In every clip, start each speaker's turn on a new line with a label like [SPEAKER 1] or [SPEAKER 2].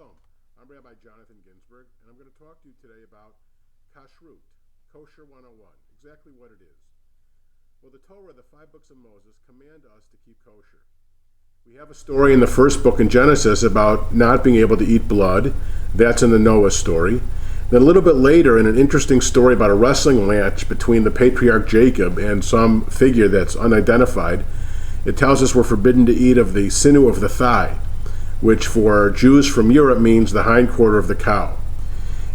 [SPEAKER 1] Shalom. I'm Rabbi Jonathan Ginsburg, and I'm going to talk to you today about kashrut, kosher 101, exactly what it is. Well, the Torah, the 5 books of Moses, command us to keep kosher. We have a story in the first book in Genesis about not being able to eat blood. That's in the Noah story. Then a little bit later, in an interesting story about a wrestling match between the patriarch Jacob and some figure that's unidentified, it tells us we're forbidden to eat of the sinew of the thigh, which for Jews from Europe means the hindquarter of the cow.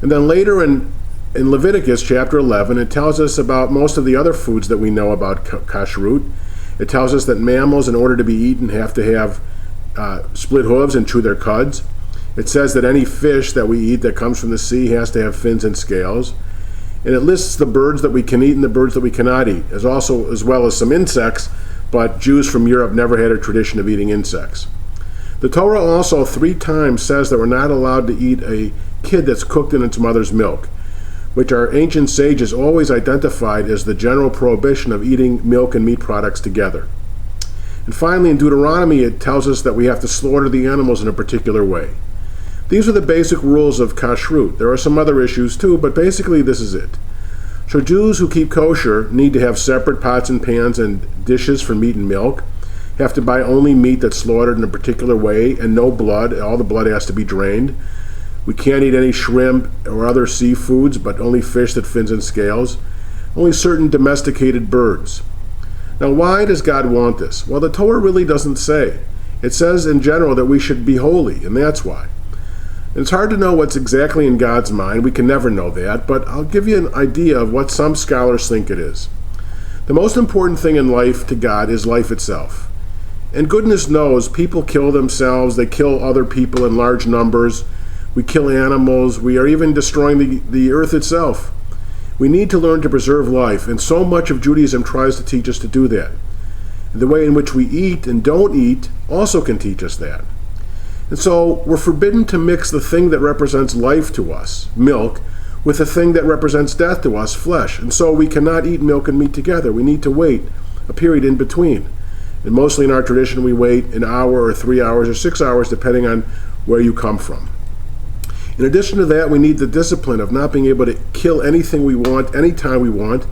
[SPEAKER 1] And then later in Leviticus chapter 11, it tells us about most of the other foods that we know about kashrut. It tells us that mammals, in order to be eaten, have to have split hooves and chew their cuds. It says that any fish that we eat that comes from the sea has to have fins and scales. And it lists the birds that we can eat and the birds that we cannot eat, as well as some insects, but Jews from Europe never had a tradition of eating insects. The Torah also 3 times says that we're not allowed to eat a kid that's cooked in its mother's milk, which our ancient sages always identified as the general prohibition of eating milk and meat products together. And finally, in Deuteronomy, it tells us that we have to slaughter the animals in a particular way. These are the basic rules of kashrut. There are some other issues too, but basically this is it. So Jews who keep kosher need to have separate pots and pans and dishes for meat and milk, have to buy only meat that's slaughtered in a particular way, and no blood. All the blood has to be drained. We can't eat any shrimp or other seafoods, but only fish that fins and scales. Only certain domesticated birds. Now, why does God want this? Well, the Torah really doesn't say. It says in general that we should be holy, and that's why. And it's hard to know what's exactly in God's mind. We can never know that, but I'll give you an idea of what some scholars think it is. The most important thing in life to God is life itself. And goodness knows, people kill themselves, they kill other people in large numbers, we kill animals, we are even destroying the earth itself. We need to learn to preserve life, and so much of Judaism tries to teach us to do that. And the way in which we eat and don't eat also can teach us that. And so we're forbidden to mix the thing that represents life to us, milk, with the thing that represents death to us, flesh. And so we cannot eat milk and meat together. We need to wait a period in between. And mostly in our tradition, we wait an hour or 3 hours or 6 hours, depending on where you come from. In addition to that, we need the discipline of not being able to kill anything we want, anytime we want,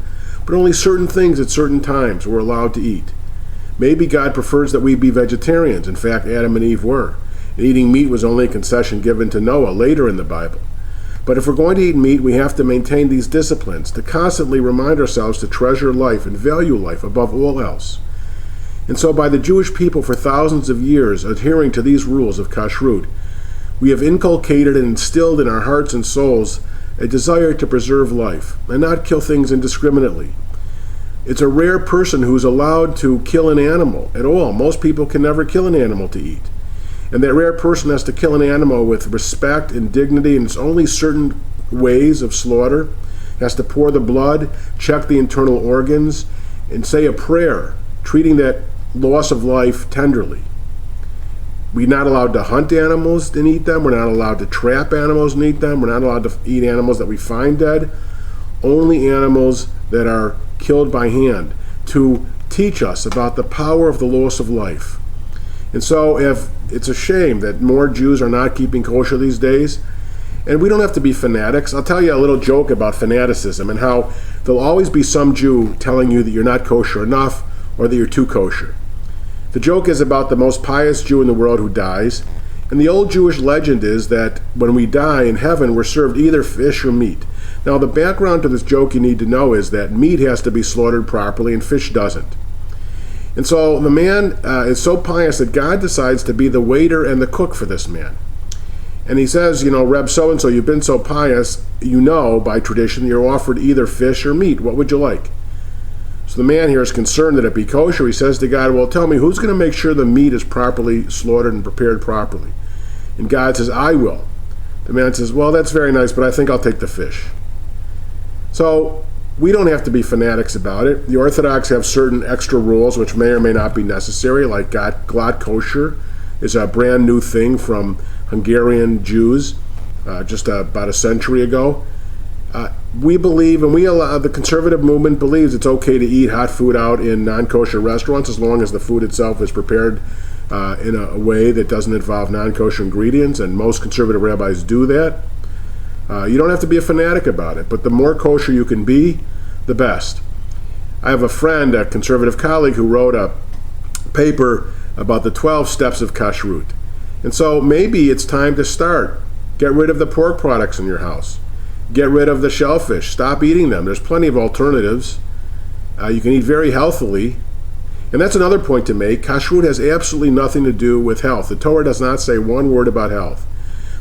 [SPEAKER 1] but only certain things at certain times we're allowed to eat. Maybe God prefers that we be vegetarians. In fact, Adam and Eve were. And eating meat was only a concession given to Noah later in the Bible. But if we're going to eat meat, we have to maintain these disciplines, to constantly remind ourselves to treasure life and value life above all else. And so by the Jewish people for thousands of years adhering to these rules of kashrut, we have inculcated and instilled in our hearts and souls a desire to preserve life and not kill things indiscriminately. It's a rare person who's allowed to kill an animal at all. Most people can never kill an animal to eat. And that rare person has to kill an animal with respect and dignity, and it's only certain ways of slaughter. Has to pour the blood, check the internal organs, and say a prayer, treating that loss of life tenderly. We're not allowed to hunt animals and eat them. We're not allowed to trap animals and eat them. We're not allowed to eat animals that we find dead. Only animals that are killed by hand, to teach us about the power of the loss of life. And so if it's a shame that more Jews are not keeping kosher these days, and we don't have to be fanatics. I'll tell you a little joke about fanaticism and how there'll always be some Jew telling you that you're not kosher enough or that you're too kosher. The joke is about the most pious Jew in the world who dies, and the old Jewish legend is that when we die in heaven, we're served either fish or meat. Now, the background to this joke you need to know is that meat has to be slaughtered properly and fish doesn't. And so the man is so pious that God decides to be the waiter and the cook for this man. And he says, Reb so-and-so, you've been so pious, by tradition, you're offered either fish or meat. What would you like? So the man here is concerned that it be kosher. He says to God, well, tell me, who's going to make sure the meat is properly slaughtered and prepared properly? And God says, I will. The man says, well, that's very nice, but I think I'll take the fish. So we don't have to be fanatics about it. The Orthodox have certain extra rules which may or may not be necessary, like glad kosher is a brand new thing from Hungarian Jews just about a century ago. We believe, and the conservative movement believes it's okay to eat hot food out in non-kosher restaurants as long as the food itself is prepared in a way that doesn't involve non-kosher ingredients, and most conservative rabbis do that. You don't have to be a fanatic about it, but the more kosher you can be, the best. I have a friend, a conservative colleague, who wrote a paper about the 12 steps of kashrut. And so maybe it's time to start. Get rid of the pork products in your house. Get rid of the shellfish. Stop eating them. There's plenty of alternatives. You can eat very healthily. And that's another point to make. Kashrut has absolutely nothing to do with health. The Torah does not say one word about health.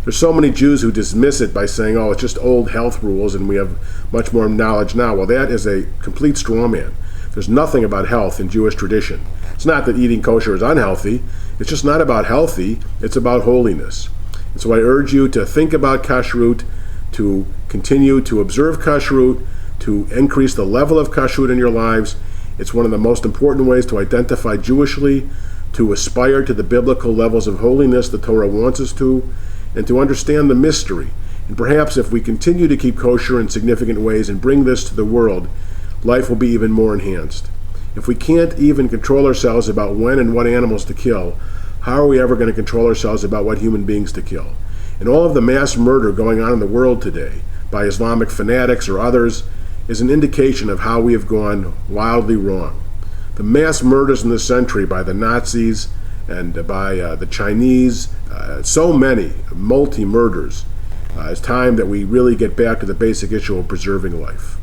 [SPEAKER 1] There's so many Jews who dismiss it by saying, oh, it's just old health rules and we have much more knowledge now. Well, that is a complete straw man. There's nothing about health in Jewish tradition. It's not that eating kosher is unhealthy. It's just not about healthy. It's about holiness. And so I urge you to think about kashrut, to continue to observe kashrut, to increase the level of kashrut in your lives. It's one of the most important ways to identify Jewishly, to aspire to the biblical levels of holiness the Torah wants us to, and to understand the mystery. And perhaps if we continue to keep kosher in significant ways and bring this to the world, life will be even more enhanced. If we can't even control ourselves about when and what animals to kill, how are we ever going to control ourselves about what human beings to kill? And all of the mass murder going on in the world today by Islamic fanatics or others is an indication of how we have gone wildly wrong. The mass murders in this century by the Nazis and by the Chinese, so many multi-murders. It's time that we really get back to the basic issue of preserving life.